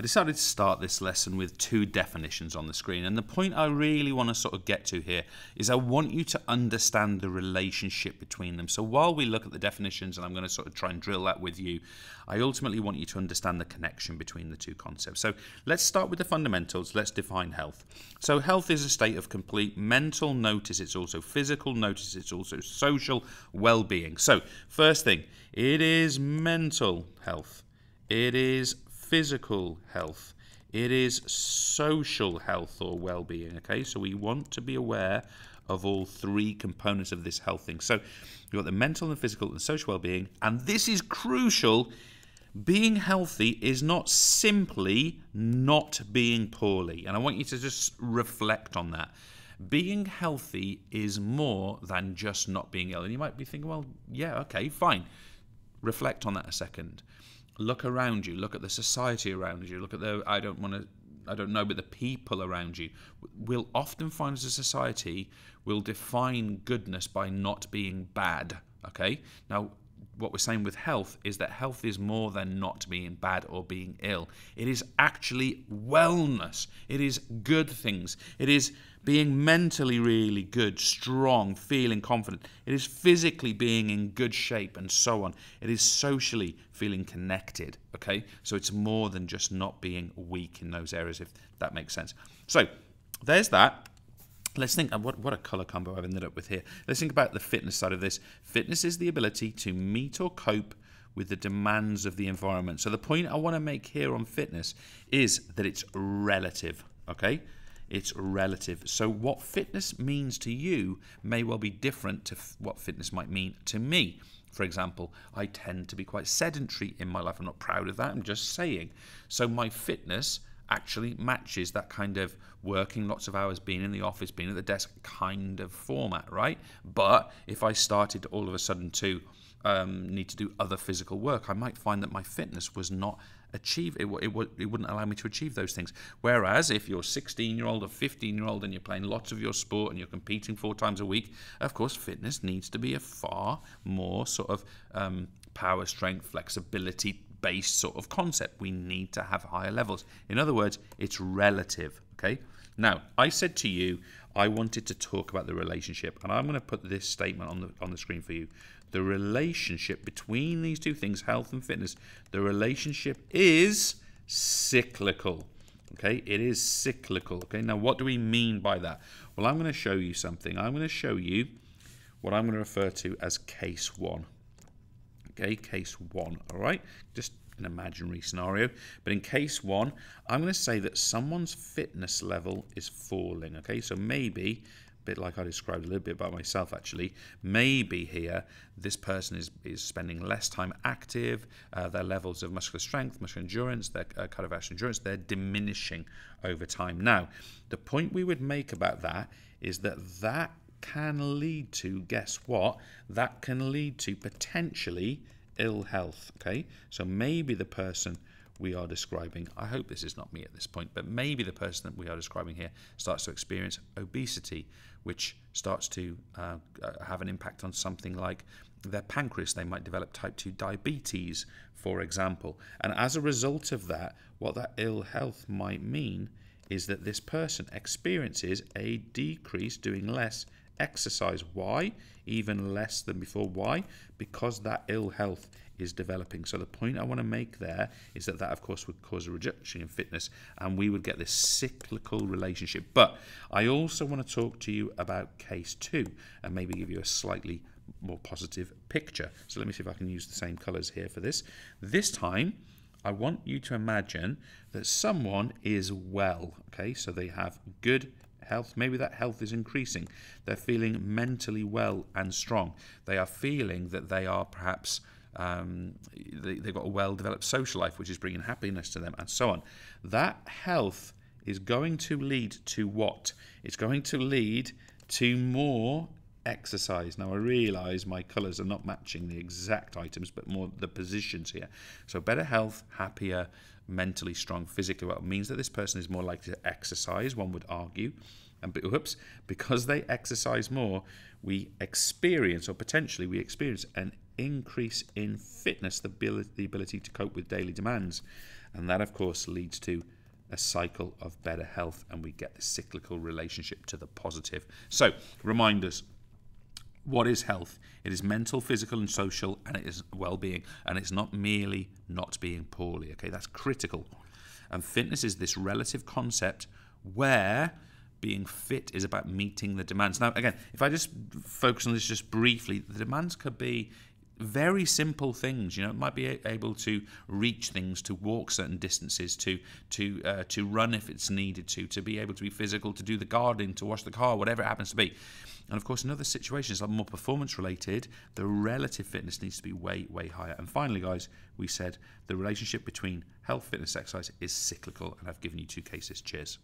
I decided to start this lesson with two definitions on the screen, and the point I really want to sort of get to here is I want you to understand the relationship between them. So while we look at the definitions, and I'm going to sort of try and drill that with you, I ultimately want you to understand the connection between the two concepts. So let's start with the fundamentals. Let's define health. So health is a state of complete mental, notice it's also physical, notice it's also social well-being. So first thing, it is mental health. It is physical health. It is social health or well-being. Okay, so we want to be aware of all three components of this health thing. So you've got the mental, the physical, and the social well-being, and this is crucial. Being healthy is not simply not being poorly, and I want you to just reflect on that. Being healthy is more than just not being ill. And you might be thinking, well, yeah, okay, fine. Reflect on that a second. Look around you. Look at the society around you. Look at the, I don't know, but the people around you. We'll often find as a society, we'll define goodness by not being bad, okay? Now, what we're saying with health is that health is more than not being bad or being ill. It is actually wellness. It is good things. It is being mentally really good, strong, feeling confident. It is physically being in good shape and so on. It is socially feeling connected, okay? So it's more than just not being weak in those areas, if that makes sense. So there's that. Let's think, what a colour combo I've ended up with here. Let's think about the fitness side of this. Fitness is the ability to meet or cope with the demands of the environment. So the point I want to make here on fitness is that it's relative, okay? It's relative. So what fitness means to you may well be different to what fitness might mean to me. For example, I tend to be quite sedentary in my life. I'm not proud of that, I'm just saying. So my fitness actually matches that kind of working lots of hours, being in the office, being at the desk kind of format, right? But if I started all of a sudden to need to do other physical work, I might find that my fitness was not achieve it wouldn't allow me to achieve those things. Whereas if you're 16-year-old or 15-year-old and you're playing lots of your sport and you're competing 4 times a week, of course fitness needs to be a far more sort of power, strength, flexibility based sort of concept. We need to have higher levels. In other words, it's relative, okay? Now, I said to you I wanted to talk about the relationship, and I'm going to put this statement on the screen for you. The relationship between these two things, health and fitness, the relationship is cyclical. Okay, it is cyclical. Okay, now what do we mean by that? Well, I'm going to show you something. I'm going to show you what I'm going to refer to as case 1. Okay, case 1, all right? Just an imaginary scenario. But in case 1, I'm going to say that someone's fitness level is falling. Okay, so maybe, a bit like I described a little bit about myself actually, maybe here this person is spending less time active, their levels of muscular strength, muscular endurance, their cardiovascular endurance, they're diminishing over time. Now, the point we would make about that is that can lead to, guess what? That can lead to potentially ill health, okay? So maybe the person we are describing, I hope this is not me at this point, but maybe the person that we are describing here starts to experience obesity, which starts to have an impact on something like their pancreas. They might develop type 2 diabetes, for example. And as a result of that, what that ill health might mean is that this person experiences a decrease, doing less exercise. Why? Even less than before. Why? Because that ill health is developing. So the point I want to make there is that of course would cause a reduction in fitness, and we would get this cyclical relationship. But I also want to talk to you about case 2 and maybe give you a slightly more positive picture. So let me see if I can use the same colors here for this. This time I want you to imagine that someone is well, okay? So they have good health. Maybe that health is increasing. They're feeling mentally well and strong. They are feeling that they are perhaps they've got a well-developed social life, which is bringing happiness to them, and so on. That health is going to lead to what? It's going to lead to more exercise. Now I realize my colors are not matching the exact items, but more the positions here. So better health, happier, mentally strong, physically well, means that this person is more likely to exercise, one would argue. And because they exercise more, we experience, or potentially we experience, an increase in fitness, the ability to cope with daily demands. And that, of course, leads to a cycle of better health, and we get the cyclical relationship to the positive. So, reminders. What is health? It is mental, physical, and social, and it is well-being. And it's not merely not being poorly. Okay, that's critical. And fitness is this relative concept where being fit is about meeting the demands. Now, again, if I just focus on this just briefly, the demands could be very simple things. You know, it might be able to reach things, to walk certain distances, to run if it's needed, to be able to be physical, to do the gardening, to wash the car, whatever it happens to be. And of course, in other situations, like more performance related, the relative fitness needs to be way, way higher. And finally, guys, we said the relationship between health, fitness, exercise is cyclical, and I've given you 2 cases. Cheers.